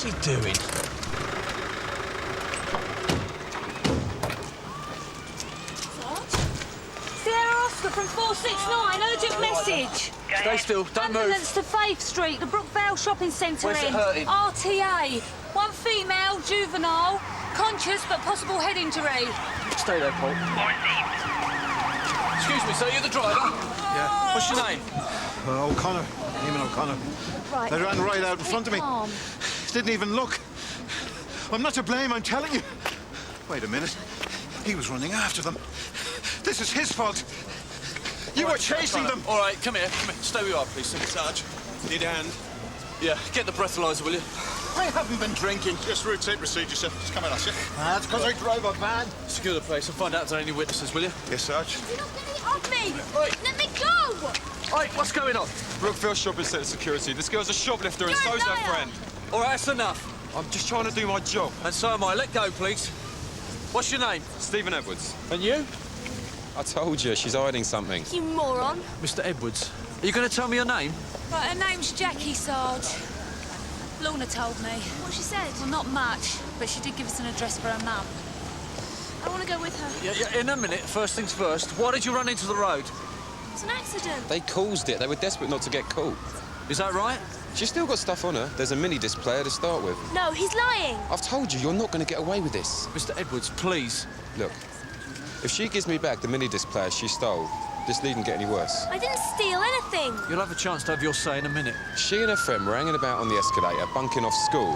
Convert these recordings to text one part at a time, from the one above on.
What's he doing? From 469, urgent message. Stay still, don't move. Ambulance to Faith Street, the Brookvale Shopping Centre Where's it in. hurting? RTA. One female, juvenile, conscious but possible head injury. Stay there, Paul. Excuse me, sir, you're the driver? Yeah. What's your name? O'Connor. Eamon O'Connor. Right. They ran right out in front of me. Calm. Didn't even look. I'm not to blame, I'm telling you. Wait a minute. He was running after them. This is his fault. You were chasing them! All right, come here. Stay where you are, please, Sarge. Need a hand? Yeah, get the breathalyzer, will you? I haven't been drinking. Just routine procedure, sir. Just come in, that's it. That's because I drove a van. Secure the place and find out if there are any witnesses, will you? Yes, Sarge. You're not getting it off me! Oi. Let me go! Oi, what's going on? Brookvale Shopping Centre security. This girl's a shoplifter and You're a so's her liar. friend. All right, that's enough. I'm just trying to do my job. And so am I. Let go, please. What's your name? Stephen Edwards. And you? I told you, she's hiding something. You moron. Mr. Edwards. Are you going to tell me your name? Right, her name's Jackie, Sarge. Lorna told me. What she said? Well, not much, but she did give us an address for her mum. I want to go with her. Yeah, in a minute. First things first. Why did you run into the road? It's an accident. They caused it. They were desperate not to get caught. Is that right? She's still got stuff on her. There's a mini-disc player to start with. No, he's lying. I've told you, you're not going to get away with this. Mr. Edwards, please. Look, if she gives me back the mini-disc player she stole, this needn't get any worse. I didn't steal anything. You'll have a chance to have your say in a minute. She and her friend were hanging about on the escalator, bunking off school.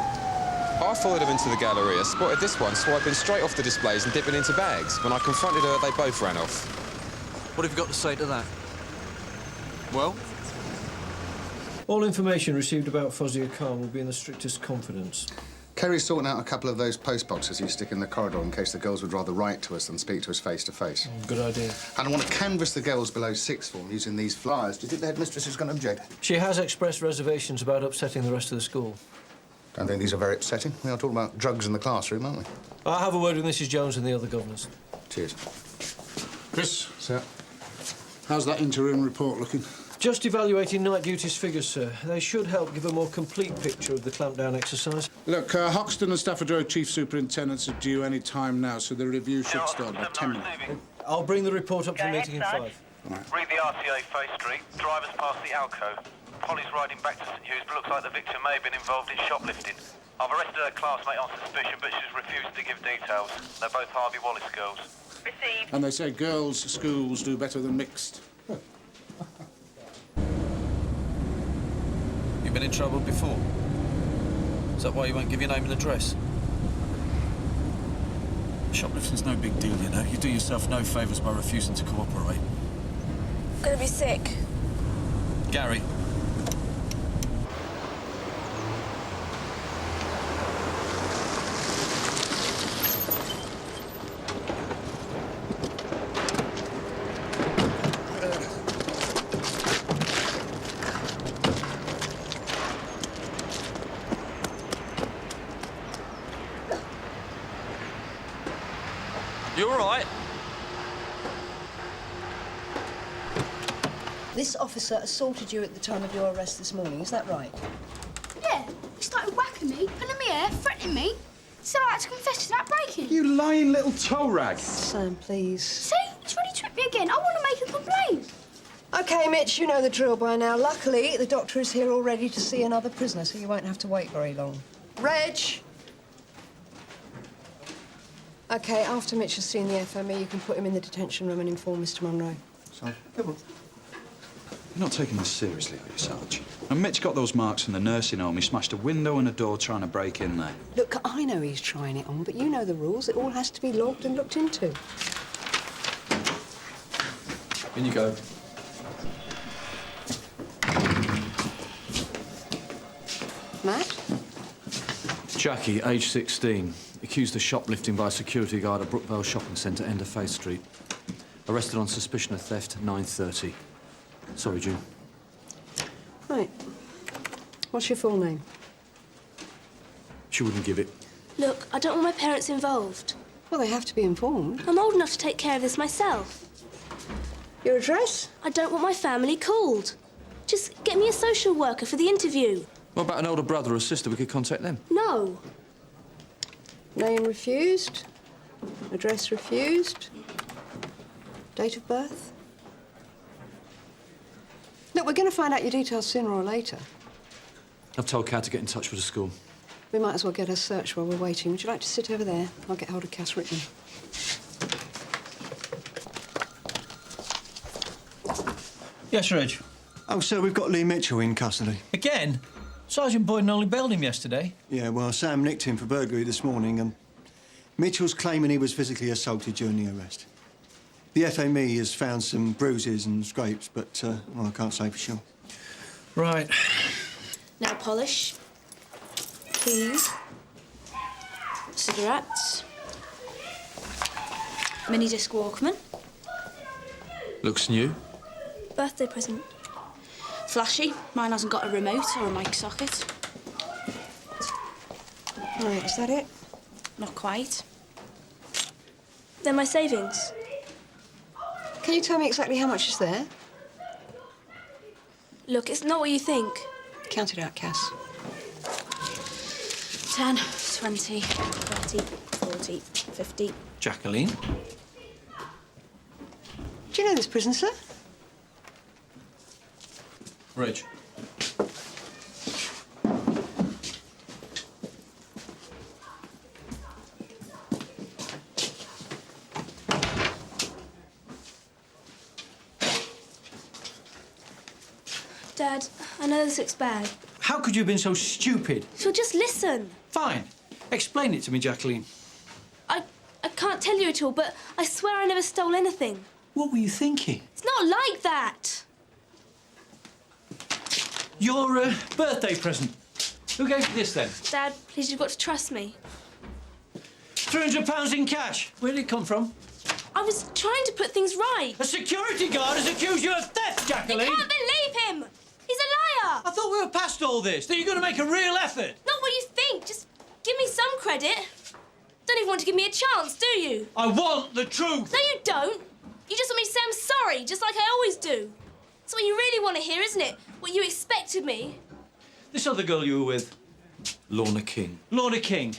I followed them into the Galleria, spotted this one swiping straight off the displays and dipping into bags. When I confronted her, they both ran off. What have you got to say to that? Well? All information received about Fozzie Khan will be in the strictest confidence. Kerry's sorting out a couple of those post boxes you stick in the corridor in case the girls would rather write to us than speak to us face to face. Good idea. And I want to canvass the girls below sixth form using these flyers. Do you think the headmistress is going to object? She has expressed reservations about upsetting the rest of the school. Don't think these are very upsetting. We are talking about drugs in the classroom, aren't we? I'll have a word with Mrs. Jones and the other governors. Cheers. Chris, Sir? how's that interim report looking? Just evaluating night duties figures, sir. They should help give a more complete picture of the clampdown exercise. Look, Hoxton and Stafford Road Chief Superintendents are due any time now, so the review should start in about 10 minutes. I'll bring the report up to the meeting in 5. Read the RTA Faith Street. Drivers past the alcove. Polly's riding back to St Hughes, but looks like the victim may have been involved in shoplifting. I've arrested her classmate on suspicion, but she's refused to give details. They're both Harvey Wallace girls. Received. And they say girls' schools do better than mixed. You've been in trouble before? Is that why you won't give your name and address? Shoplifting's no big deal, you know. You do yourself no favours by refusing to cooperate. I'm gonna be sick. Gary. You all right? This officer assaulted you at the time of your arrest this morning, is that right? Yeah, he started whacking me, pulling me hair, threatening me. So I had to confess to that breaking. You lying little toe rag. Sam, please. See? He's really tripped me again. I want to make a complaint. OK, Mitch, you know the drill by now. Luckily, the doctor is here all ready to see another prisoner, so you won't have to wait very long. Reg! OK, after Mitch has seen the FME, you can put him in the detention room and inform Mr. Monroe. Sarge, come on. You're not taking this seriously, are you, Sarge? And Mitch got those marks in the nursing home. He smashed a window and a door trying to break in there. Look, I know he's trying it on, but you know the rules. It all has to be logged and looked into. In you go. Matt? Jackie, age 16. Accused of shoplifting by a security guard at Brookvale Shopping Centre, end of Faith Street. Arrested on suspicion of theft, 9:30. Sorry, June. Right. What's your full name? She wouldn't give it. Look, I don't want my parents involved. Well, they have to be informed. I'm old enough to take care of this myself. Your address? I don't want my family called. Just get me a social worker for the interview. What about an older brother or sister? We could contact them. No. Name refused. Address refused. Date of birth. Look, we're going to find out your details sooner or later. I've told Kat to get in touch with the school. We might as well get her search while we're waiting. Would you like to sit over there? I'll get hold of Cass Rickman. Yes, Reg. Oh, sir, we've got Lee Mitchell in custody. Again? Sergeant Boyden only bailed him yesterday. Yeah, well, Sam nicked him for burglary this morning. Mitchell's claiming he was physically assaulted during the arrest. The FME has found some bruises and scrapes, but, well, I can't say for sure. Right. Nail polish. Keys. Cigarettes. Mini disc Walkman. Looks new. Birthday present. Flashy. Mine hasn't got a remote or a mic socket. Right, is that it? Not quite. They're my savings. Can you tell me exactly how much is there? Look, it's not what you think. Count it out, Cass. 10, 20, 30, 40, 50. Jacqueline? Do you know this prison, sir? Reg. Dad, I know this looks bad. How could you have been so stupid? So just listen. Fine. Explain it to me, Jacqueline. I can't tell you at all, but I swear I never stole anything. What were you thinking? It's not like that. Your birthday present. Who gave you this, then? Dad, please, you've got to trust me. £300 in cash. Where did it come from? I was trying to put things right. A security guard has accused you of theft, Jacqueline. You can't believe him. He's a liar. I thought we were past all this, that you're going to make a real effort. Not what you think. Just give me some credit. Don't even want to give me a chance, do you? I want the truth. No, you don't. You just want me to say I'm sorry, just like I always do. That's what you really want to hear, isn't it? What you expect of me. This other girl you were with? Lorna King. Lorna King.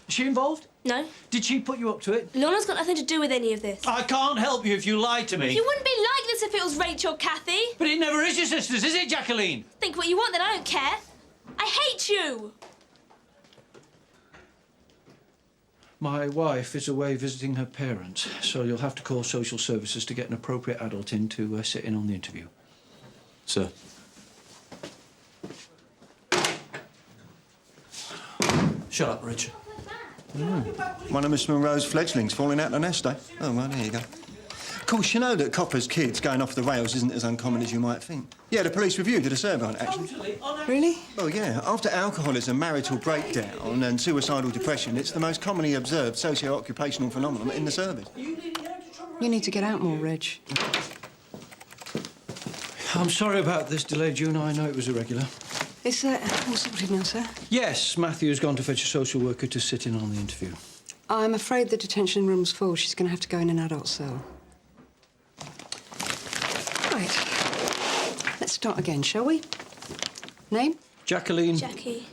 Is she involved? No. Did she put you up to it? Lorna's got nothing to do with any of this. I can't help you if you lie to me. You wouldn't be like this if it was Rachel or Kathy. But it never is your sisters, is it, Jacqueline? Think what you want, then I don't care. I hate you. My wife is away visiting her parents, so you'll have to call social services to get an appropriate adult in to sit in on the interview. Sir. Shut up, Richard. One of Miss Monroe's fledglings falling out the nest, eh? Oh, well, there you go. Of course, you know that Copper's kids going off the rails isn't as uncommon as you might think. Yeah, the police review did a survey on it, actually. Really? Well, yeah. After alcoholism, marital breakdown and suicidal depression, it's the most commonly observed socio-occupational phenomenon in the service. You need to get out more, Reg. I'm sorry about this delay, June. I know it was irregular. Is that all sorted now, sir? Yes, Matthew's gone to fetch a social worker to sit in on the interview. I'm afraid the detention room's full. She's going to have to go in an adult cell. Right. Let's start again, shall we? Name? Jacqueline... Jackie.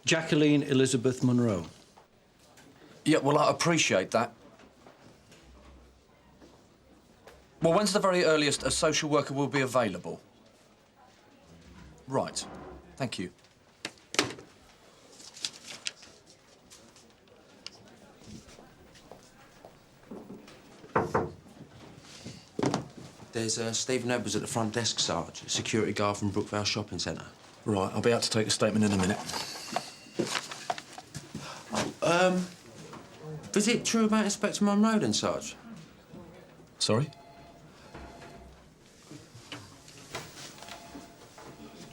Jacqueline Elizabeth Monroe. Yeah, well, I appreciate that. Well, when's the very earliest a social worker will be available? Right. Thank you. There's Stephen Edwards at the front desk, Sarge. Security guard from Brookvale Shopping Centre. Right, I'll be out to take a statement in a minute. Is it true about Inspector Monroe then, Sarge? Sorry?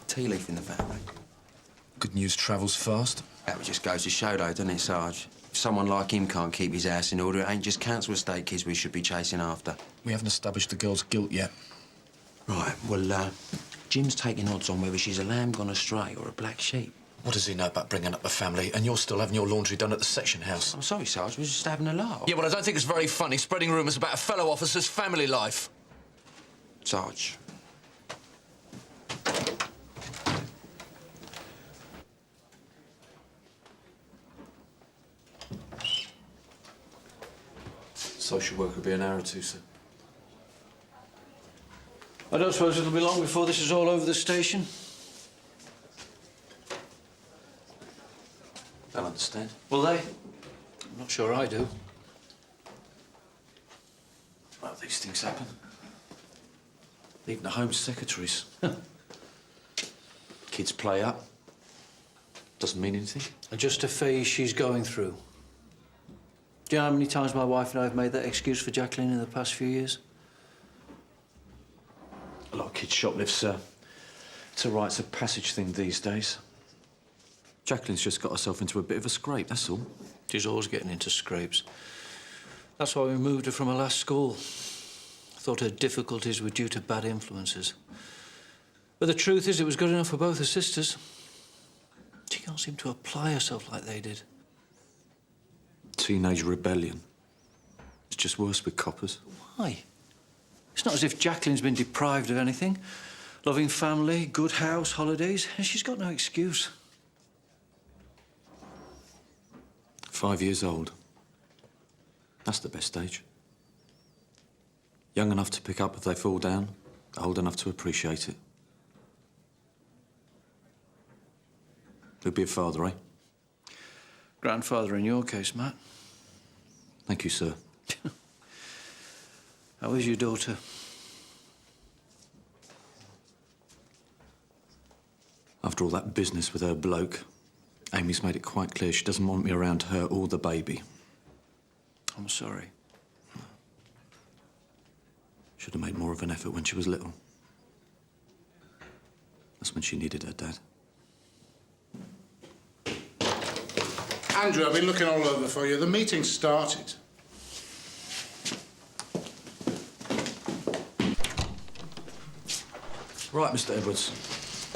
Tea leaf in the family. Good news travels fast. That just goes to show, though, doesn't it, Sarge? If someone like him can't keep his house in order, it ain't just council estate kids we should be chasing after. We haven't established the girl's guilt yet. Right, well, Jim's taking odds on whether she's a lamb gone astray or a black sheep. What does he know about bringing up a family? And you're still having your laundry done at the section house. I'm sorry, Sarge, we're just having a laugh. Yeah, well, I don't think it's very funny spreading rumours about a fellow officer's family life. Sarge. Social work will be an hour or two, sir. I don't suppose it'll be long before this is all over the station? They'll understand. Will they? I'm not sure I do. Well, these things happen. Even the Home Secretaries. Kids play up. Doesn't mean anything. Just a phase she's going through. Do you know how many times my wife and I have made that excuse for Jacqueline in the past few years? A lot of kids shoplift, sir. It's a rites of passage thing these days. Jacqueline's just got herself into a bit of a scrape, that's all. She's always getting into scrapes. That's why we moved her from her last school. I thought her difficulties were due to bad influences. But the truth is, it was good enough for both her sisters. She can't seem to apply herself like they did. Teenage rebellion. It's just worse with coppers. Why? It's not as if Jacqueline's been deprived of anything. Loving family, good house, holidays, and she's got no excuse. 5 years old. That's the best age. Young enough to pick up if they fall down, old enough to appreciate it. Who'd be a father, eh? Grandfather in your case, Matt. Thank you, sir. How is your daughter? After all that business with her bloke, Amy's made it quite clear she doesn't want me around her or the baby. I'm sorry. Should have made more of an effort when she was little. That's when she needed her dad. Andrew, I've been looking all over for you. The meeting's started. Right, Mr. Edwards.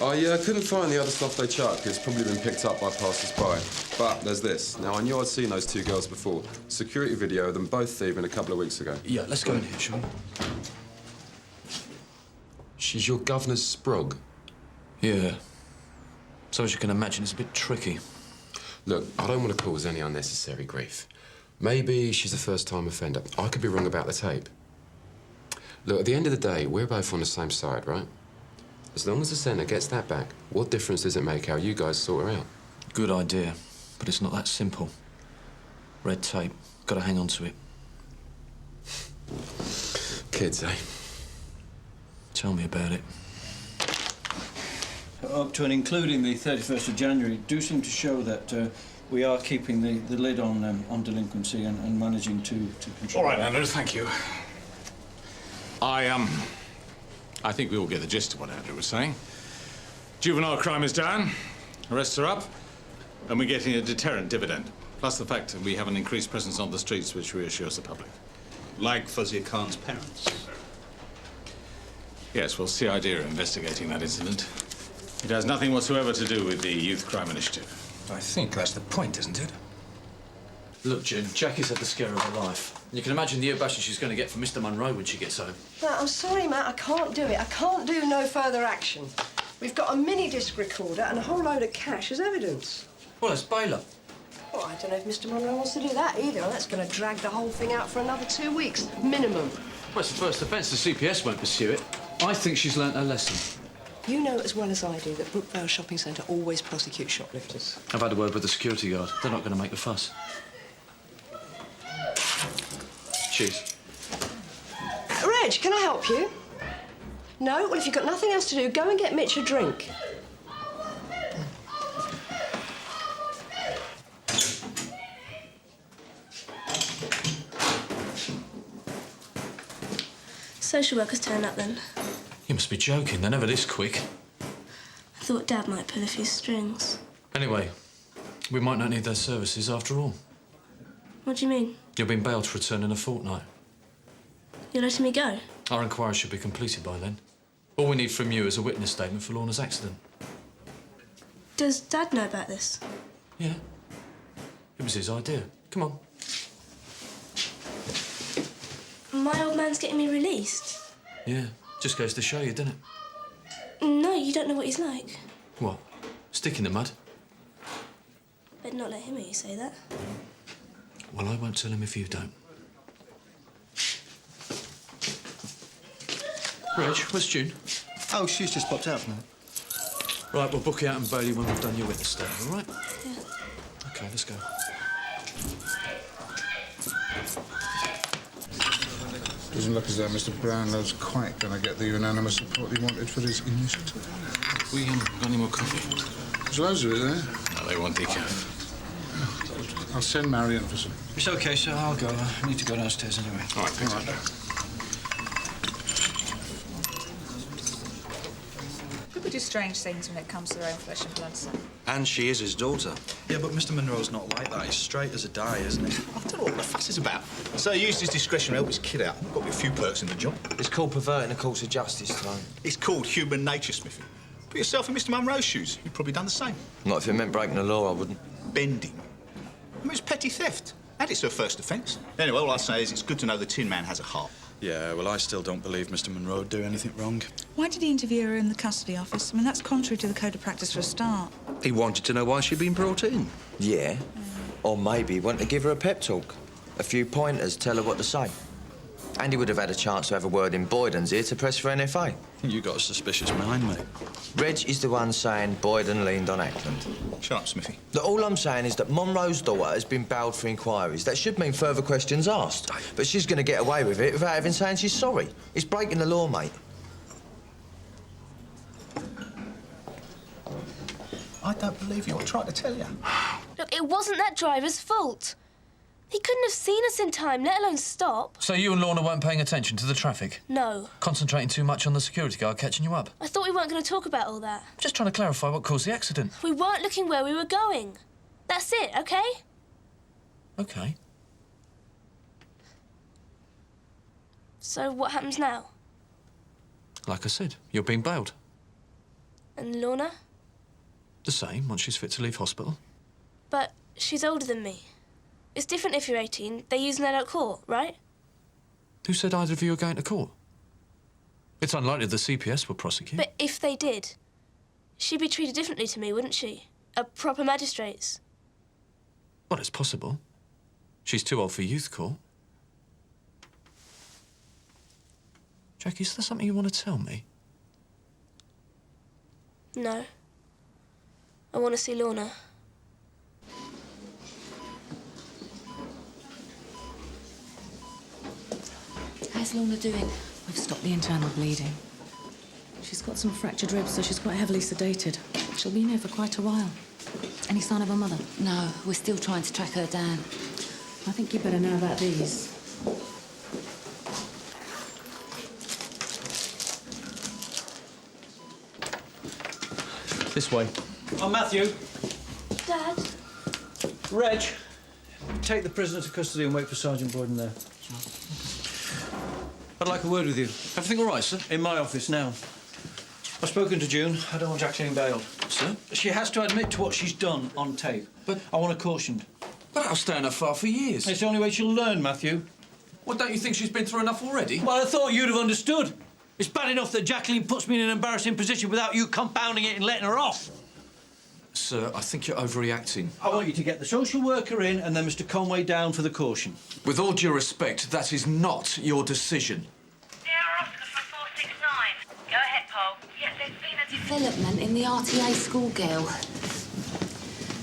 I couldn't find the other stuff they chucked. It's probably been picked up by passers-by. But there's this. Now, I knew I'd seen those two girls before. Security video of them both thieving a couple of weeks ago. Yeah, let's go in here, shall we? She's your governor's sprog? Yeah. So as you can imagine, it's a bit tricky. Look, I don't want to cause any unnecessary grief. Maybe she's a first-time offender. I could be wrong about the tape. Look, at the end of the day, we're both on the same side, right? As long as the centre gets that back, what difference does it make how you guys sort her out? Good idea, but it's not that simple. Red tape. Got to hang on to it. Kids, eh? Tell me about it. Up to and including the 31st of January do seem to show that we are keeping the lid on delinquency and managing to control. All right, Andrew, thank you. I think we all get the gist of what Andrew was saying. Juvenile crime is down, arrests are up, and we're getting a deterrent dividend. Plus the fact that we have an increased presence on the streets which reassures the public. Like Fuzzy Khan's parents. Yes, well, CID are investigating that incident. It has nothing whatsoever to do with the Youth Crime Initiative. I think that's the point, isn't it? Look, Jim, Jackie's had the scare of her life. You can imagine the ear bashing she's going to get from Mr. Monroe when she gets home. Matt, I'm sorry, Matt, I can't do it. I can't do no further action. We've got a mini-disc recorder and a whole load of cash as evidence. Well, it's bail-up. Well, I don't know if Mr. Monroe wants to do that either. That's going to drag the whole thing out for another 2 weeks, minimum. Well, it's the first offence. The CPS won't pursue it. I think she's learnt her lesson. You know as well as I do that Brookvale Shopping Centre always prosecutes shoplifters. I've had a word with the security guard. They're not going to make a fuss. Cheers. Reg, can I help you? No? Well, if you've got nothing else to do, go and get Mitch a drink. Social workers turned up then. You must be joking. They're never this quick. I thought Dad might pull a few strings. Anyway, we might not need their services after all. What do you mean? You're being bailed to return in a fortnight. You're letting me go? Our inquiry should be completed by then. All we need from you is a witness statement for Lorna's accident. Does Dad know about this? Yeah. It was his idea. Come on. My old man's getting me released? Yeah. Just goes to show you, doesn't it? No, you don't know what he's like. What? Stick in the mud? Better not let him hear you say that. Well, I won't tell him if you don't. Reg, where's June? Oh, she's just popped out from there. Right, we'll book you out in Bailey when we've done your witness statement, all right? Yeah. OK, let's go. Doesn't look as though Mr. Brownlow's quite going to get the unanimous support he wanted for his initiative. We haven't got any more coffee. There's loads of it there. No, they want decaf. I'll send Marion for some. It's OK, sir. I'll go. I need to go downstairs anyway. All right, thanks, Andrew. People do strange things when it comes to their own flesh and blood, sir. And she is his daughter. Yeah, but Mr. Monroe's not like that. He's straight as a die, isn't he? I don't know what the fuss is about. So he used his discretion to help his kid out. Got me a few perks in the job. It's called perverting the course of justice, Tone. It's called human nature, Smithy. Put yourself in Mr. Monroe's shoes. You've probably done the same. Not if it meant breaking the law, I wouldn't. Bending. I mean, it's petty theft. And it's her first offence. Anyway, all I say is it's good to know the Tin Man has a heart. Yeah, well, I still don't believe Mr. Monroe would do anything wrong. Why did he interview her in the custody office? I mean, that's contrary to the code of practice for a start. He wanted to know why she'd been brought in. Yeah. Or maybe he wanted to give her a pep talk. A few pointers, tell her what to say. And he would have had a chance to have a word in Boyden's ear to press for NFA. You got a suspicious mind, mate. Reg is the one saying Boyden leaned on Ackland. Shut up, Smithy. All I'm saying is that Monroe's daughter has been bailed for inquiries. That should mean further questions asked. But she's going to get away with it without even saying she's sorry. It's breaking the law, mate. I don't believe you. I tried to tell you. Look, it wasn't that driver's fault. He couldn't have seen us in time, let alone stop. So you and Lorna weren't paying attention to the traffic? No. Concentrating too much on the security guard catching you up? I thought we weren't going to talk about all that. Just trying to clarify what caused the accident. We weren't looking where we were going. That's it, OK? OK. So what happens now? Like I said, you're being bailed. And Lorna? The same, once she's fit to leave hospital. But she's older than me. It's different if you're 18. They use an adult court, right? Who said either of you are going to court? It's unlikely the CPS will prosecute. But if they did, she'd be treated differently to me, wouldn't she? A proper magistrate's. Well, it's possible. She's too old for youth court. Jackie, is there something you want to tell me? No. I want to see Lorna. How's Lorna doing? We've stopped the internal bleeding. She's got some fractured ribs, so she's quite heavily sedated. She'll be in here for quite a while. Any sign of her mother? No, we're still trying to track her down. I think you better know about these. This way. Oh, Matthew. Dad? Reg. Take the prisoner to custody and wait for Sergeant Boyden there. I'd like a word with you. Everything all right, sir? In my office now. I've spoken to June. I don't want Jacqueline bailed. Sir? She has to admit to what she's done on tape. But I want her cautioned. But I'll stay on her file for years. It's the only way she'll learn, Matthew. Well, don't you think she's been through enough already? Well, I thought you'd have understood. It's bad enough that Jacqueline puts me in an embarrassing position without you compounding it and letting her off. Sir, I think you're overreacting. I want you to get the social worker in and then Mr. Conway down for the caution. With all due respect, that is not your decision. Go ahead, Paul. Yes, there's been a Development in the RTA schoolgirl.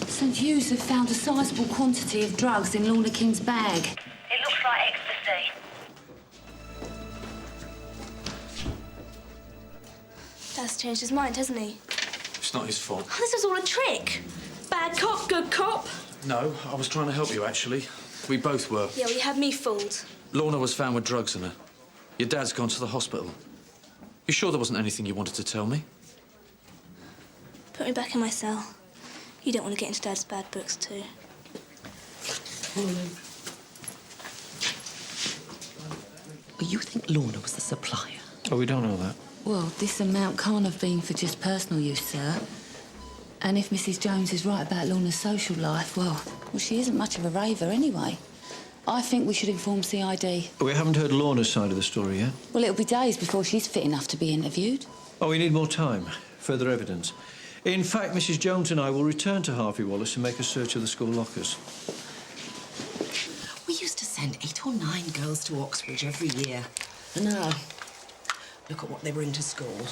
St Hughes have found a sizable quantity of drugs in Lorna King's bag. It looks like ecstasy. Dad's changed his mind, hasn't he? It's not his fault. Oh, this was all a trick. Bad cop, good cop. No, I was trying to help you, actually. We both were. Yeah, well, you had me fooled. Lorna was found with drugs in her. Your dad's gone to the hospital. You sure there wasn't anything you wanted to tell me? Put me back in my cell. You don't want to get into Dad's bad books, too. You think Lorna was the supplier? Oh, we don't know that. Well, this amount can't have been for just personal use, sir. And if Mrs. Jones is right about Lorna's social life, well, she isn't much of a raver anyway. I think we should inform CID. We haven't heard Lorna's side of the story yet. Well, it'll be days before she's fit enough to be interviewed. Oh, we need more time. Further evidence. In fact, Mrs. Jones and I will return to Harvey Wallace and make a search of the school lockers. We used to send 8 or 9 girls to Oxbridge every year. No. Look at what they bring to school.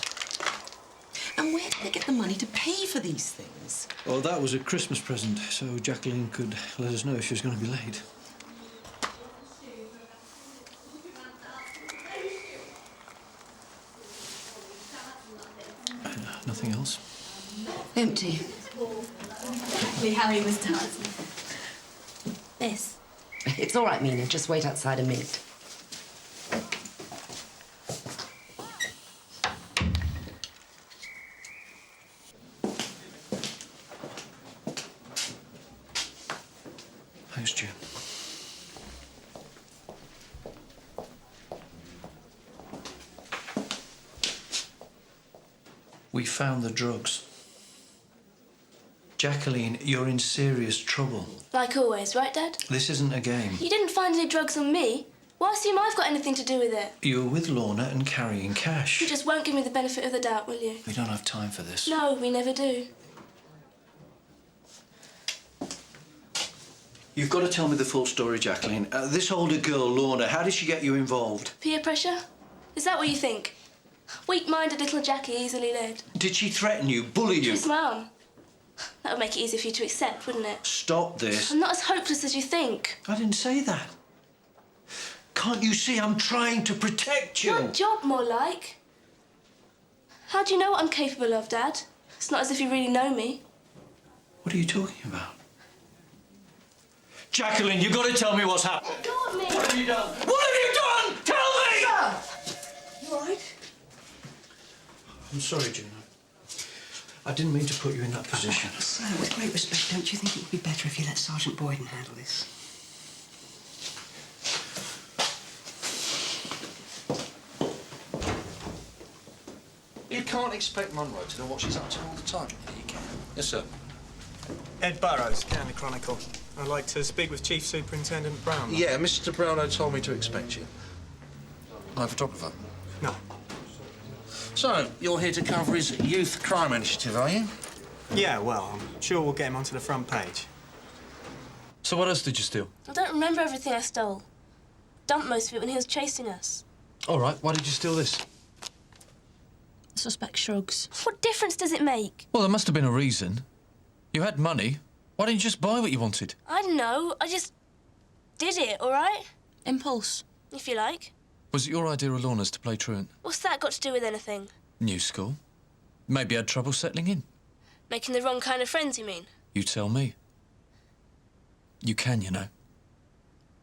And where did they get the money to pay for these things? Well, that was a Christmas present, so Jacqueline could let us know if she was going to be late. Nothing else? Empty. Exactly how he was dancing. This. It's all right, Mina. Just wait outside a minute. Thanks, Jim. We found the drugs. Jacqueline, you're in serious trouble. Like always, right, Dad? This isn't a game. You didn't find any drugs on me. Why assume I've got anything to do with it? You were with Lorna and carrying cash. You just won't give me the benefit of the doubt, will you? We don't have time for this. No, we never do. You've got to tell me the full story, Jacqueline. This older girl, Lorna, how did she get you involved? Peer pressure? Is that what you think? Weak-minded little Jackie, easily led. Did she threaten you, bully you? Twist my arm. That would make it easier for you to accept, wouldn't it? Stop this. I'm not as hopeless as you think. I didn't say that. Can't you see I'm trying to protect you? Your job, more like. How do you know what I'm capable of, Dad? It's not as if you really know me. What are you talking about? Jacqueline, you've got to tell me what's happened. Let go of me. What have you done? What have you done? Tell me! Sir! You all right? I'm sorry, Juno. I didn't mean to put you in that position. Sir, with great respect, don't you think it would be better if you let Sergeant Boyden handle this? You can't expect Monroe to know what she's up to all the time. Yeah, you can. Yes, sir. Ed Burrows, County Chronicle. I'd like to speak with Chief Superintendent Brown. Yeah, Mr. Brownlow told me to expect you. I'm a photographer. No. So, you're here to cover his youth crime initiative, are you? Yeah, well, I'm sure we'll get him onto the front page. So what else did you steal? I don't remember everything I stole. Dumped most of it when he was chasing us. All right, why did you steal this? Suspect shrugs. What difference does it make? Well, there must have been a reason. You had money. Why didn't you just buy what you wanted? I don't know. I just did it, all right? Impulse. If you like. Was it your idea of Lorna's to play truant? What's that got to do with anything? New school. Maybe had trouble settling in. Making the wrong kind of friends, you mean? You tell me. You can, you know.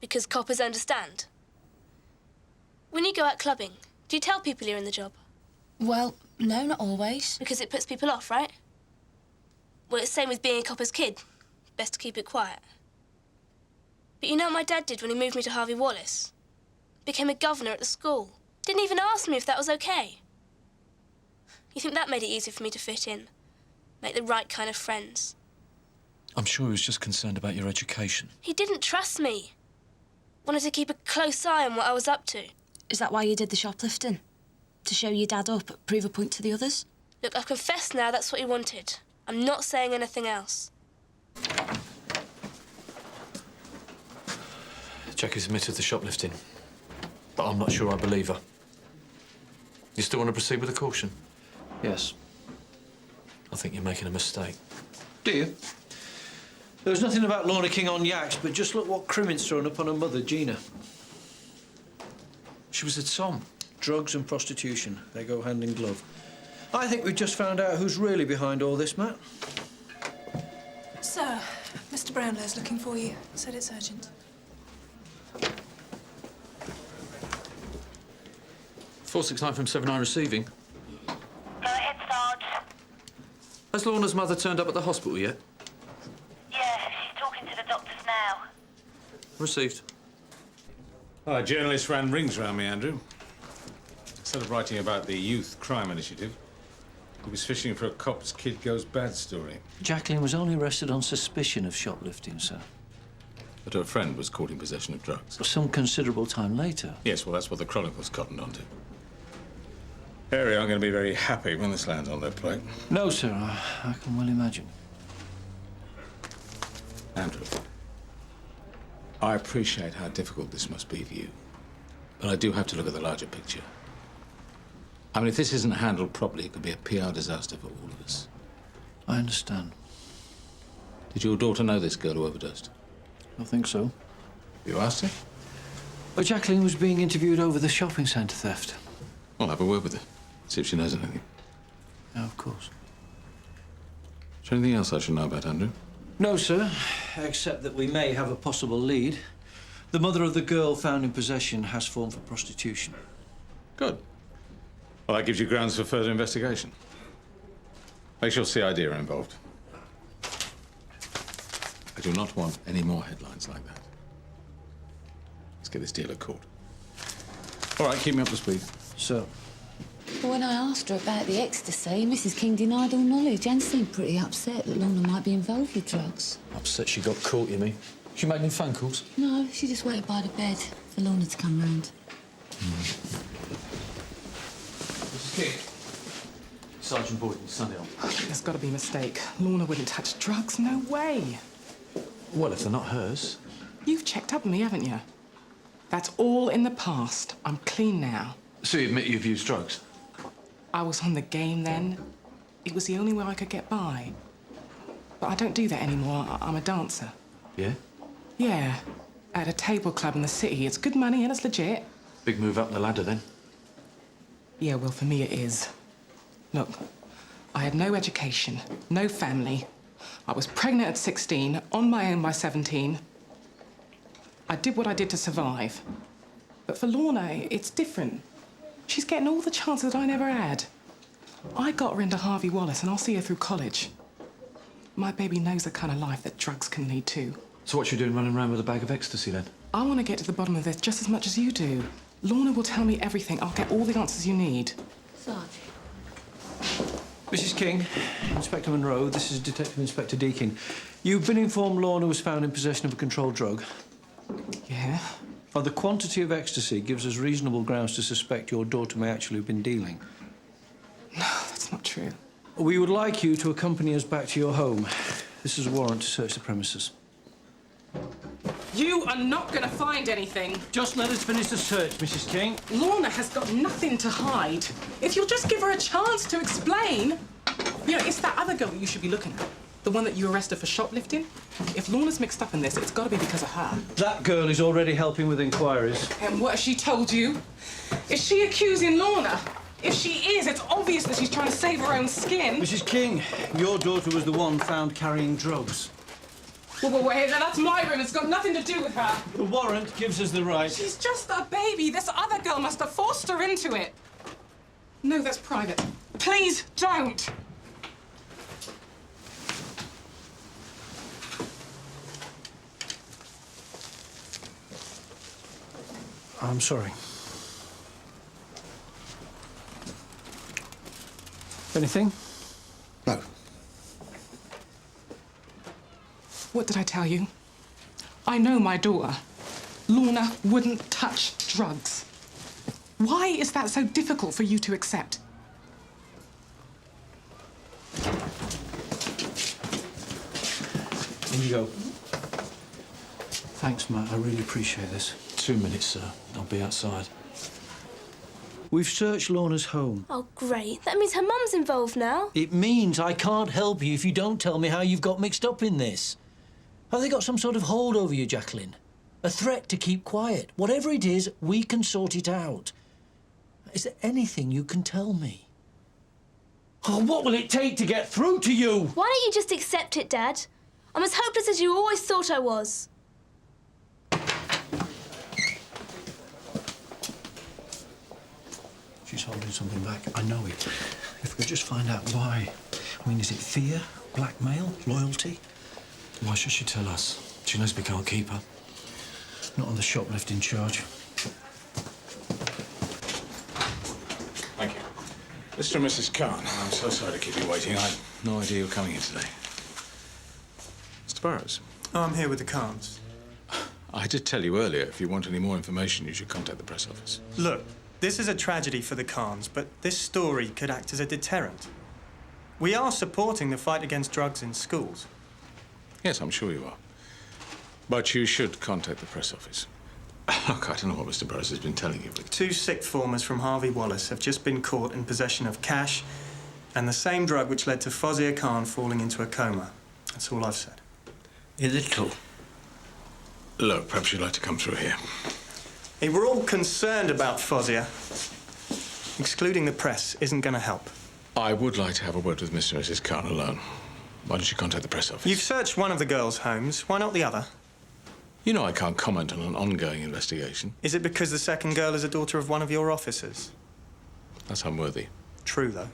Because coppers understand. When you go out clubbing, do you tell people you're in the job? Well, no, not always. Because it puts people off, right? Well, it's the same with being a copper's kid. Best to keep it quiet. But you know what my dad did when he moved me to Harvey Wallace? Became a governor at the school. Didn't even ask me if that was okay. You think that made it easier for me to fit in? Make the right kind of friends? I'm sure he was just concerned about your education. He didn't trust me. Wanted to keep a close eye on what I was up to. Is that why you did the shoplifting? To show your dad up, prove a point to the others? Look, I've confessed now that's what he wanted. I'm not saying anything else. Jackie's admitted the shoplifting, but I'm not sure I believe her. You still want to proceed with a caution? Yes. I think you're making a mistake. Do you? There was nothing about Lorna King on yaks, but just look what Crimmin's thrown up on her mother, Gina. She was at Somme. Drugs and prostitution, they go hand in glove. I think we've just found out who's really behind all this, Matt. Sir, Mr. Brownlow's looking for you. Said it's urgent. 469 from 79 receiving. Go ahead, Sarge. Has Lorna's mother turned up at the hospital yet? Yeah, she's talking to the doctors now. Received. A journalist ran rings around me, Andrew. Instead of writing about the youth crime initiative, he was fishing for a cop's kid goes bad story. Jacqueline was only arrested on suspicion of shoplifting, sir. But her friend was caught in possession of drugs. Some considerable time later. Yes, well, that's what the Chronicle's cottoned onto. Harry aren't going to be very happy when this lands on their plate. No, sir, I can well imagine. Andrew, I appreciate how difficult this must be for you, but I do have to look at the larger picture. I mean, if this isn't handled properly, it could be a PR disaster for all of us. I understand. Did your daughter know this girl who overdosed? I think so. You asked her? Well, Jacqueline was being interviewed over the shopping centre theft. I'll have a word with her. See if she knows anything. Yeah, of course. Is there anything else I should know about Andrew? No, sir, except that we may have a possible lead. The mother of the girl found in possession has formed for prostitution. Good. Well, that gives you grounds for further investigation. Make sure CID are involved. I do not want any more headlines like that. Let's get this deal at court. All right, keep me up to speed. So, But when I asked her about the ecstasy, Mrs. King denied all knowledge and seemed pretty upset that Lorna might be involved with drugs. Upset she got caught, you mean? She made any phone calls? No, she just waited by the bed for Lorna to come round. Mrs. King. Sergeant Boyden, Sunday on. There's got to be a mistake. Lorna wouldn't touch drugs. No way. Well, if they're not hers. You've checked up on me, haven't you? That's all in the past. I'm clean now. So you admit you've used drugs? I was on the game then. It was the only way I could get by. But I don't do that anymore. I'm a dancer. Yeah? Yeah. At a table club in the city. It's good money and it's legit. Big move up the ladder, then. Yeah, well, for me it is. Look, I had no education, no family. I was pregnant at 16, on my own by 17. I did what I did to survive. But for Lorna, it's different. She's getting all the chances that I never had. I got her into Harvey Wallace, and I'll see her through college. My baby knows the kind of life that drugs can lead to. So what you doing running around with a bag of ecstasy, then? I want to get to the bottom of this just as much as you do. Lorna will tell me everything. I'll get all the answers you need. Sarge. Mrs. King, Inspector Monroe, this is Detective Inspector Deakin. You've been informed Lorna was found in possession of a controlled drug. Yeah? Well, the quantity of ecstasy gives us reasonable grounds to suspect your daughter may actually have been dealing. No, that's not true. We would like you to accompany us back to your home. This is a warrant to search the premises. You are not going to find anything. Just let us finish the search, Mrs. King. Lorna has got nothing to hide. If you'll just give her a chance to explain. You know, it's that other girl that you should be looking at. The one that you arrested for shoplifting. If Lorna's mixed up in this, it's got to be because of her. That girl is already helping with inquiries. And what has she told you? Is she accusing Lorna? If she is, it's obvious that she's trying to save her own skin. Mrs. King, your daughter was the one found carrying drugs. Well, wait, that's my room. It's got nothing to do with her. The warrant gives us the right. She's just a baby. This other girl must have forced her into it. No, that's private. Please don't. I'm sorry. Anything? No. What did I tell you? I know my daughter. Lorna wouldn't touch drugs. Why is that so difficult for you to accept? In you go. Thanks, Matt. I really appreciate this. 2 minutes, sir. I'll be outside. We've searched Lorna's home. Oh, great. That means her mum's involved now. It means I can't help you if you don't tell me how you've got mixed up in this. Have they got some sort of hold over you, Jacqueline? A threat to keep quiet? Whatever it is, we can sort it out. Is there anything you can tell me? Oh, what will it take to get through to you? Why don't you just accept it, Dad? I'm as hopeless as you always thought I was. She's holding something back. I know it. If we could just find out why. I mean, is it fear, blackmail, loyalty? Why should she tell us? She knows we can't keep her. Not on the shoplifting charge. Thank you. Mr. and Mrs. Khan, I'm so sorry to keep you waiting. I had no idea you were coming in today. Mr. Burrows. Oh, I'm here with the Khans. I did tell you earlier, if you want any more information, you should contact the press office. Look, this is a tragedy for the Khans, but this story could act as a deterrent. We are supporting the fight against drugs in schools. Yes, I'm sure you are. But you should contact the press office. Look, I don't know what Mr. Burroughs has been telling you, but... 2 sixth formers from Harvey Wallace have just been caught in possession of cash and the same drug which led to Fozia Khan falling into a coma. That's all I've said. Is it true? Look, perhaps you'd like to come through here. Hey, we're all concerned about Fozia. Excluding the press isn't going to help. I would like to have a word with Mr. and Mrs. Khan alone. Why don't you contact the press office? You've searched one of the girls' homes. Why not the other? You know I can't comment on an ongoing investigation. Is it because the second girl is a daughter of one of your officers? That's unworthy. True, though.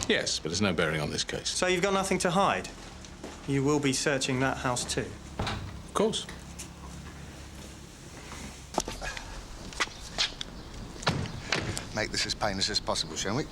Yes, but there's no bearing on this case. So you've got nothing to hide? You will be searching that house too? Of course. Make this as painless as possible, shall we?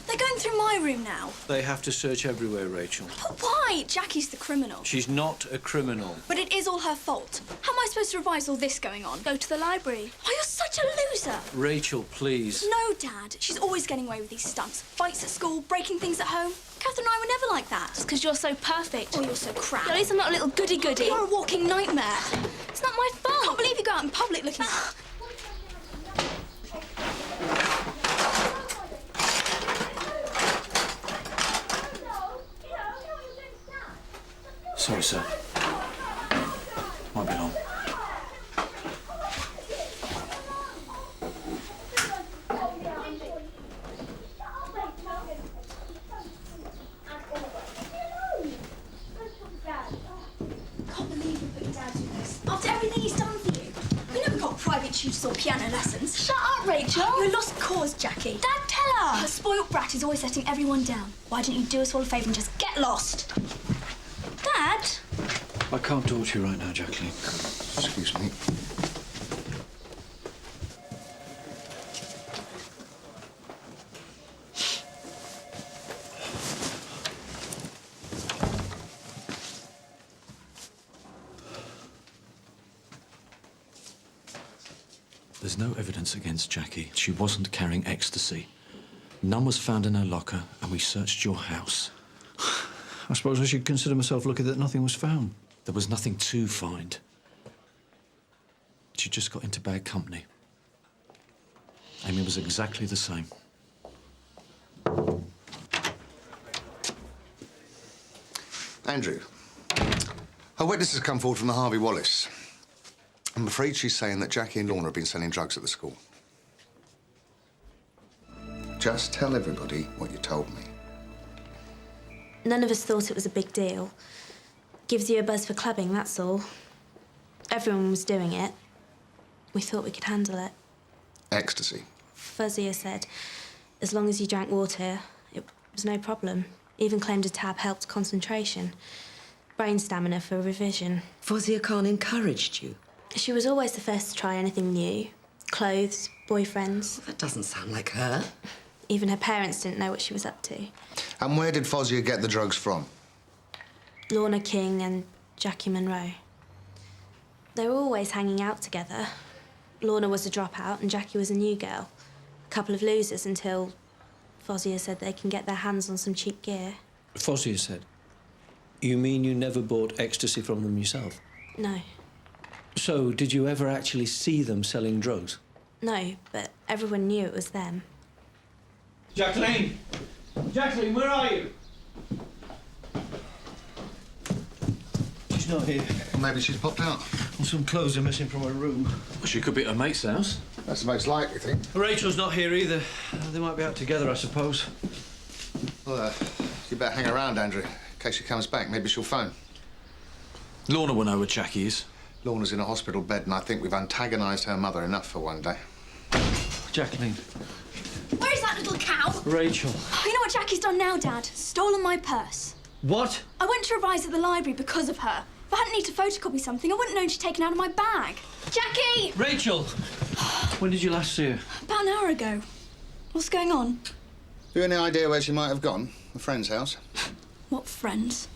They're going through my room now. They have to search everywhere, Rachel. But why? Jackie's the criminal. She's not a criminal. But it is all her fault. How am I supposed to revise all this going on? Go to the library. Oh, you're such a loser. Rachel, please. No, Dad. She's always getting away with these stunts. Fights at school, breaking things at home. Catherine and I were never like that. It's because you're so perfect. Oh, you're so crap. At least I'm not a little goody-goody. You're a walking nightmare. It's not my fault. I can't believe you go out in public looking... Sorry, sir. Might be long. Can't believe you put your dad through this. After everything he's done for you. We never got private tutors or piano lessons. Shut up, Rachel. You're a lost cause, Jackie. Dad, tell her. Her spoilt brat is always letting everyone down. Why don't you do us all a favour and just get lost? Dad? I can't talk to you right now, Jacqueline. Excuse me. There's no evidence against Jackie. She wasn't carrying ecstasy. None was found in her locker, and we searched your house. I suppose I should consider myself lucky that nothing was found. There was nothing to find. She just got into bad company. Amy was exactly the same. Andrew, a witness has come forward from the Harvey Wallace. I'm afraid she's saying that Jackie and Lorna have been selling drugs at the school. Just tell everybody what you told me. None of us thought it was a big deal. Gives you a buzz for clubbing, that's all. Everyone was doing it. We thought we could handle it. Ecstasy. Fuzzier said, as long as you drank water, it was no problem. Even claimed a tab helped concentration. Brain stamina for revision. Fozia Khan encouraged you? She was always the first to try anything new. Clothes, boyfriends. That doesn't sound like her. Even her parents didn't know what she was up to. And where did Fozia get the drugs from? Lorna King and Jackie Monroe. They were always hanging out together. Lorna was a dropout and Jackie was a new girl. A couple of losers until Fozia said they can get their hands on some cheap gear. Fozia said? You mean you never bought ecstasy from them yourself? No. So, did you ever actually see them selling drugs? No, but everyone knew it was them. Jacqueline! Jacqueline, where are you? She's not here. Well, maybe she's popped out. Well, some clothes are missing from her room. Well, she could be at her mate's house. That's the most likely thing. Rachel's not here either. They might be out together, I suppose. Well, you better hang around, Andrew. In case she comes back, maybe she'll phone. Lorna will know where Jackie is. Lorna's in a hospital bed, and I think we've antagonised her mother enough for one day. Jacqueline. Where's that little cow? Rachel. You know what Jackie's done now, Dad? Stolen my purse. What? I went to revise at the library because of her. If I hadn't need to photocopy something, I wouldn't have known she'd taken it out of my bag. Jackie! Rachel! When did you last see her? About an hour ago. What's going on? You any idea where she might have gone? A friend's house? What friends?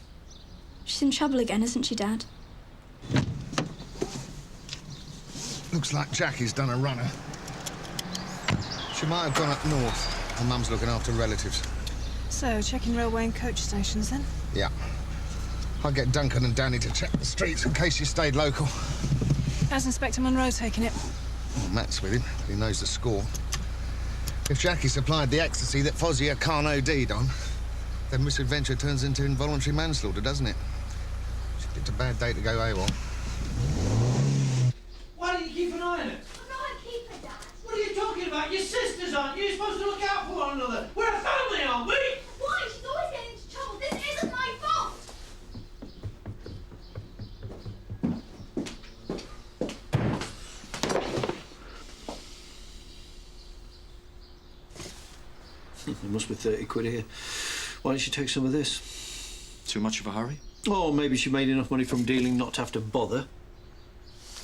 She's in trouble again, isn't she, Dad? Looks like Jackie's done a runner. She might have gone up north. Her mum's looking after relatives. So, checking railway and coach stations, then? Yeah. I'll get Duncan and Danny to check the streets in case you stayed local. How's Inspector Monroe taking it? Well, Matt's with him, but he knows the score. If Jackie supplied the ecstasy that Fozia Khan OD'd on, then misadventure turns into involuntary manslaughter, doesn't it? It's a bad day to go AWOL. Why don't you keep an eye on it? I'm not a keeper, Dad. What are you talking about? Your sisters, aren't you? You're supposed to look out for one another. We're a family, aren't we? Why? She's always getting into trouble. This isn't my fault. There must be 30 quid here. Why don't you take some of this? Too much of a hurry? Oh, maybe she made enough money from dealing not to have to bother.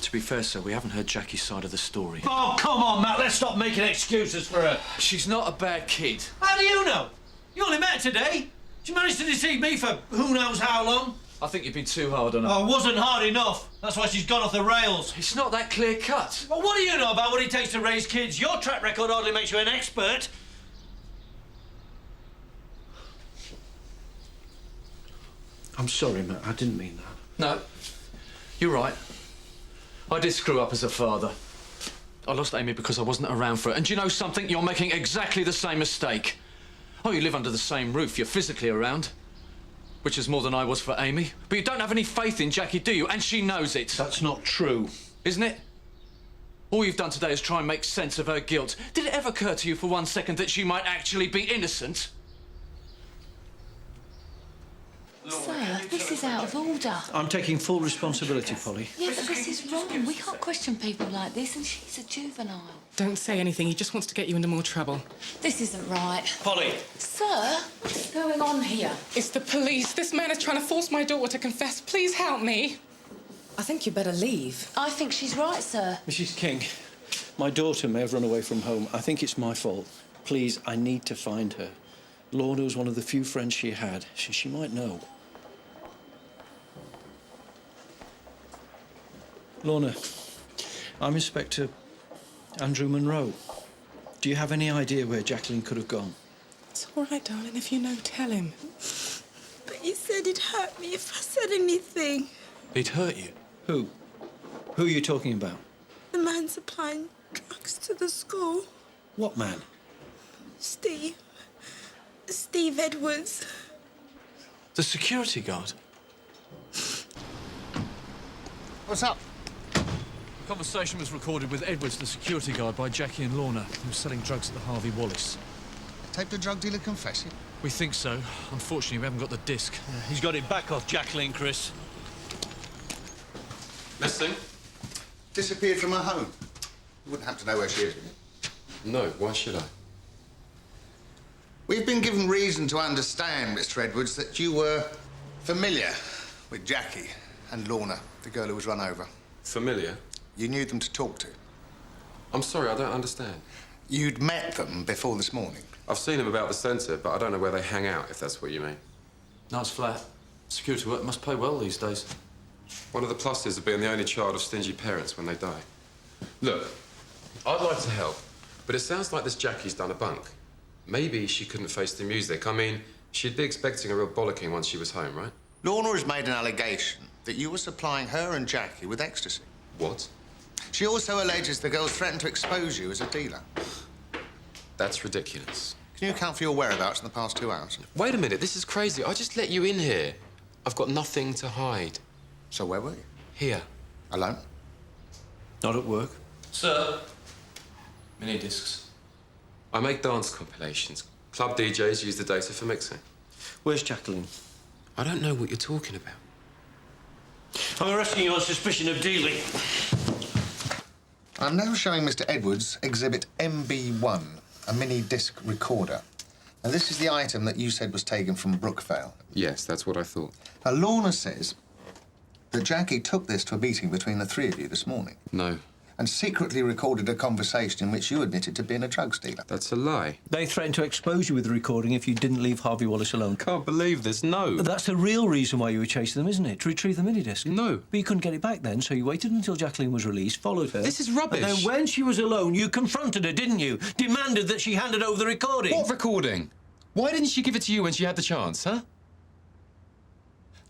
To be fair, sir, we haven't heard Jackie's side of the story. Oh, come on, Matt. Let's stop making excuses for her. She's not a bad kid. How do you know? You only met her today. She managed to deceive me for who knows how long. I think you've been too hard on her. Oh, it wasn't hard enough. That's why she's gone off the rails. It's not that clear-cut. Well, what do you know about what it takes to raise kids? Your track record hardly makes you an expert. I'm sorry, Matt. I didn't mean that. No, you're right. I did screw up as a father. I lost Amy because I wasn't around for it. And do you know something? You're making exactly the same mistake. Oh, you live under the same roof. You're physically around, which is more than I was for Amy. But you don't have any faith in Jackie, do you? And she knows it. That's not true. Isn't it? All you've done today is try and make sense of her guilt. Did it ever occur to you for 1 second that she might actually be innocent? Sir, this is out of order. I'm taking full responsibility, Polly. Yeah, but this is wrong. We can't question people like this, and she's a juvenile. Don't say anything. He just wants to get you into more trouble. This isn't right. Polly! Sir, what's going on here? It's the police. This man is trying to force my daughter to confess. Please help me. I think you better leave. I think she's right, sir. Mrs. King, my daughter may have run away from home. I think it's my fault. Please, I need to find her. Lorna was one of the few friends she had. She might know. Lorna, I'm Inspector Andrew Monroe. Do you have any idea where Jacqueline could have gone? It's all right, darling. If you know, tell him. But you said it'd hurt me if I said anything. He'd hurt you? Who? Who are you talking about? The man supplying drugs to the school. What man? Steve. Steve Edwards. The security guard? What's up? The conversation was recorded with Edwards, the security guard, by Jackie and Lorna, who was selling drugs at the Harvey Wallace. Taped a drug dealer confessing? We think so. Unfortunately, we haven't got the disc. He's got it back off Jacqueline, Chris. Missing? Disappeared from her home. You wouldn't have to know where she is. No, why should I? We've been given reason to understand, Mr. Edwards, that you were familiar with Jackie and Lorna, the girl who was run over. Familiar? You knew them to talk to. I'm sorry, I don't understand. You'd met them before this morning. I've seen them about the centre, but I don't know where they hang out, if that's what you mean. Nice flat. Security work must pay well these days. One of the pluses of being the only child of stingy parents when they die. Look, I'd like to help, but it sounds like this Jackie's done a bunk. Maybe she couldn't face the music. I mean, she'd be expecting a real bollocking once she was home, right? Lorna has made an allegation that you were supplying her and Jackie with ecstasy. What? She also alleges the girls threatened to expose you as a dealer. That's ridiculous. Can you account for your whereabouts in the past 2 hours? Wait a minute, this is crazy. I just let you in here. I've got nothing to hide. So where were you? Here. Alone? Not at work. Sir. Mini discs. I make dance compilations. Club DJs use the data for mixing. Where's Jacqueline? I don't know what you're talking about. I'm arresting you on suspicion of dealing. I'm now showing Mr. Edwards Exhibit MB1, a mini disc recorder. Now, this is the item that you said was taken from Brookvale. Yes, that's what I thought. Now, Lorna says that Jackie took this to a meeting between the three of you this morning. No. And secretly recorded a conversation in which you admitted to being a drugs dealer. That's a lie. They threatened to expose you with the recording if you didn't leave Harvey Wallace alone. Can't believe this, no. That's the real reason why you were chasing them, isn't it? To retrieve the mini-disc. No. But you couldn't get it back then, so you waited until Jacqueline was released, followed her. This is rubbish. And then when she was alone, you confronted her, didn't you? Demanded that she handed over the recording. What recording? Why didn't she give it to you when she had the chance, huh?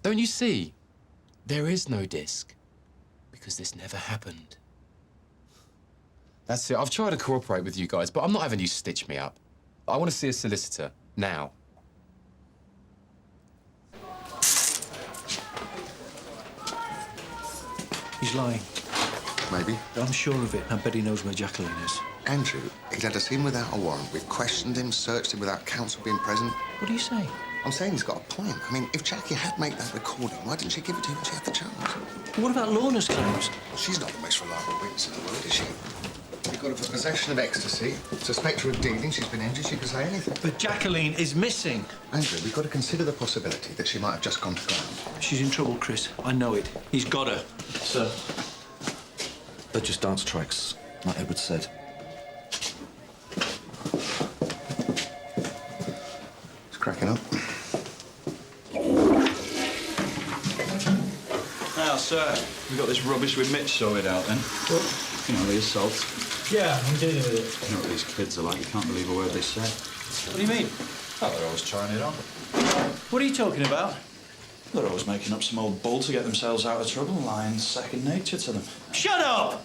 Don't you see? There is no disc. Because this never happened. That's it. I've tried to cooperate with you guys, but I'm not having you stitch me up. I want to see a solicitor. Now. He's lying. Maybe. I'm sure of it. I bet he knows where Jacqueline is. Andrew, he'd had us in without a warrant. We've questioned him, searched him without counsel being present. What are you saying? I'm saying he's got a point. I mean, if Jackie had made that recording, why didn't she give it to him when she had the chance? What about Lorna's claims? Well, she's not the most reliable witness in the world, is she? You've got her for possession of ecstasy, suspect her of dealing, she's been injured, she could say anything. But Jacqueline is missing. Andrew, we've got to consider the possibility that she might have just gone to ground. She's in trouble, Chris. I know it. He's got her. Sir, they're just dance tracks, like Edward said. It's cracking up. Now, sir, we got this rubbish with Mitch sorted out then. What? You know, the assault. Yeah, I'm dealing with it. You know what these kids are like, you can't believe a word they say. What do you mean? Oh, they're always trying it on. What are you talking about? They're always making up some old bull to get themselves out of trouble, lying second nature to them. Shut up!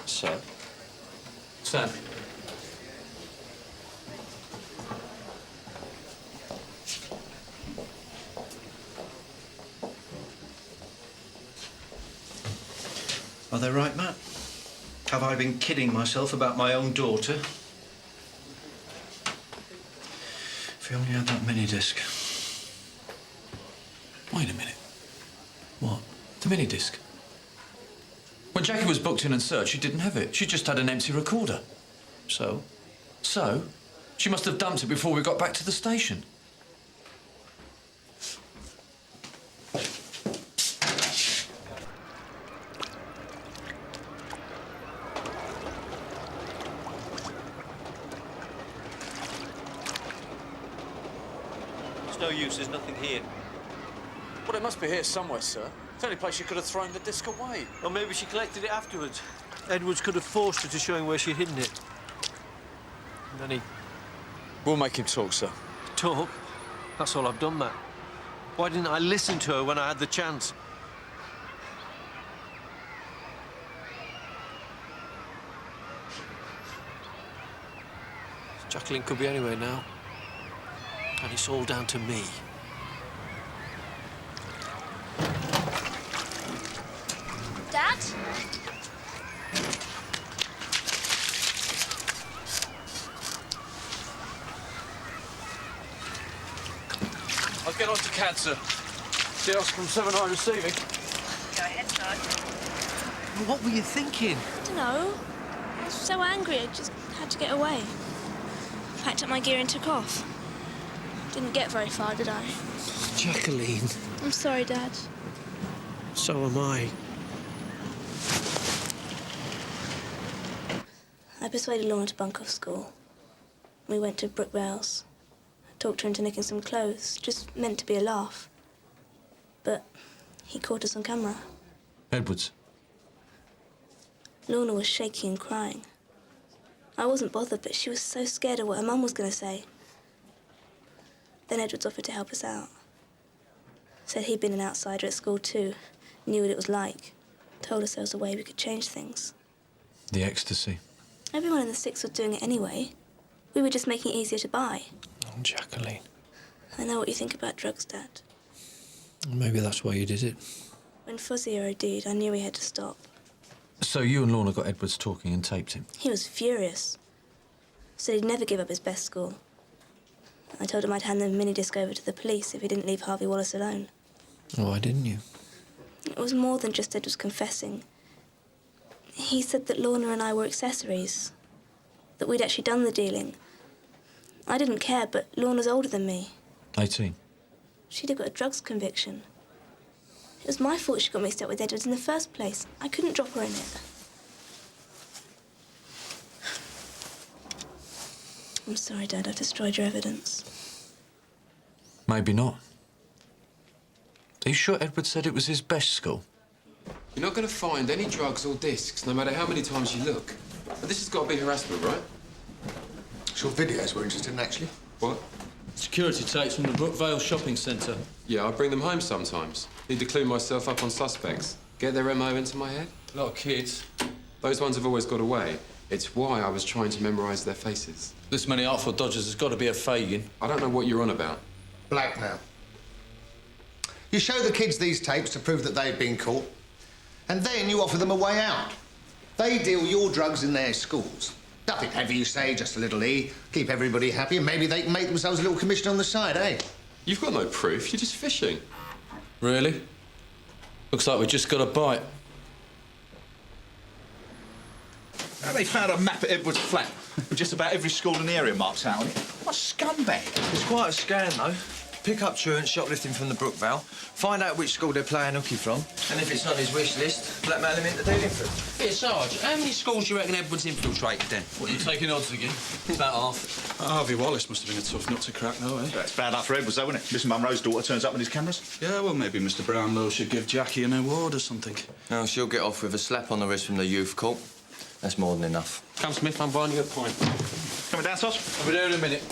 Sir? Sam. Are they right, Matt? Have I been kidding myself about my own daughter? If we only had that mini-disc. Wait a minute. What? The mini-disc. When Jackie was booked in and searched, she didn't have it. She just had an empty recorder. So? So? She must have dumped it before we got back to the station. It's no use, there's nothing here. Well, it must be here somewhere, sir. It's the only place she could have thrown the disc away. Or maybe she collected it afterwards. Edwards could have forced her to show him where she'd hidden it. And then he... We'll make him talk, sir. Talk? That's all I've done, Matt. Why didn't I listen to her when I had the chance? Jacqueline could be anywhere now. And it's all down to me. Dad? I'll get on to CAD, sir. See us from 7 High Receiving. Go ahead, Sergeant. What were you thinking? I don't know. I was so angry, I just had to get away. Packed up my gear and took off. Didn't get very far, did I? Jacqueline. I'm sorry, Dad. So am I. I persuaded Lorna to bunk off school. We went to Brook Rouse. I talked her into nicking some clothes, just meant to be a laugh. But he caught us on camera. Edwards. Lorna was shaking and crying. I wasn't bothered, but she was so scared of what her mum was going to say. Then Edwards offered to help us out. Said he'd been an outsider at school too, knew what it was like. Told us there was a way we could change things. The ecstasy. Everyone in the six was doing it anyway. We were just making it easier to buy. Oh, Jacqueline. I know what you think about drugs, Dad. Maybe that's why you did it. When Fuzzy OD'd, I knew we had to stop. So you and Lorna got Edwards talking and taped him? He was furious. Said he'd never give up his best school. I told him I'd hand the mini-disc over to the police if he didn't leave Harvey Wallace alone. Oh, why didn't you? It was more than just Edwards confessing. He said that Lorna and I were accessories, that we'd actually done the dealing. I didn't care, but Lorna's older than me. 18. She'd have got a drugs conviction. It was my fault she got mixed up with Edwards in the first place. I couldn't drop her in it. I'm sorry, Dad, I've destroyed your evidence. Maybe not. Are you sure Edward said it was his best school? You're not going to find any drugs or discs, no matter how many times you look. But this has got to be harassment, right? Your videos were interesting, actually. What? Security tapes from the Brookvale shopping centre. Yeah, I bring them home sometimes. Need to clean myself up on suspects. Get their MO into my head. A lot of kids. Those ones have always got away. It's why I was trying to memorise their faces. This many Artful Dodgers has got to be a Fagin. I don't know what you're on about. Blackmail. You show the kids these tapes to prove that they've been caught, and then you offer them a way out. They deal your drugs in their schools. Nothing heavy, you say, just a little E. Keep everybody happy, and maybe they can make themselves a little commission on the side, eh? You've got no proof. You're just fishing. Really? Looks like we just got a bite. Now they found a map at Edward's flat with just about every school in the area marked out on it. What a scumbag. It's quite a scan, though. Pick up truant shoplifting from the Brookvale, find out which school they're playing hooky from, and if it's on his wish list, blackmail him into dealing for it. Here, Sarge, how many schools do you reckon Edward's infiltrated then? What, you taking odds again? About half. Harvey Wallace must have been a tough nut to crack, though, eh? That's bad luck for Edwards, though, isn't it? Mr. Monroe's daughter turns up with his cameras. Yeah, well, maybe Mr. Brownlow should give Jackie an award or something. No, she'll get off with a slap on the wrist from the youth court. That's more than enough. Come, Smith, I'm buying you a pint. Coming down, Sos? I'll be there in a minute.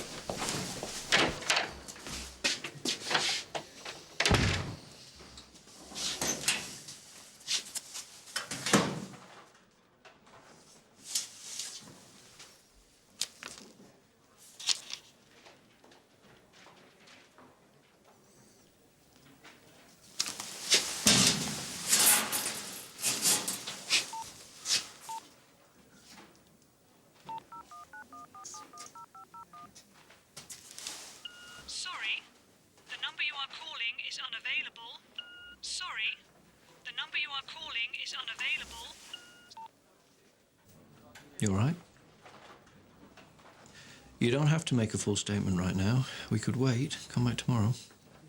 You all right? You don't have to make a full statement right now. We could wait. Come back tomorrow.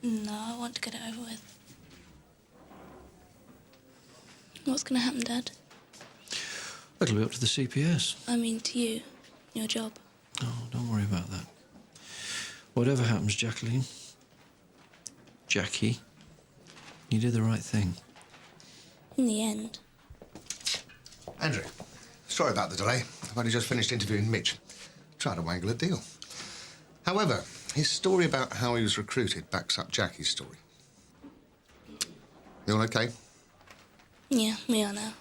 No, I want to get it over with. What's going to happen, Dad? That'll be up to the CPS. I mean, to you. Your job. Oh, don't worry about that. Whatever happens, Jackie, you did the right thing. In the end. Andrew, sorry about the delay. I've only just finished interviewing Mitch. Tried to wangle a deal. However, his story about how he was recruited backs up Jackie's story. You all okay? Yeah, we are now.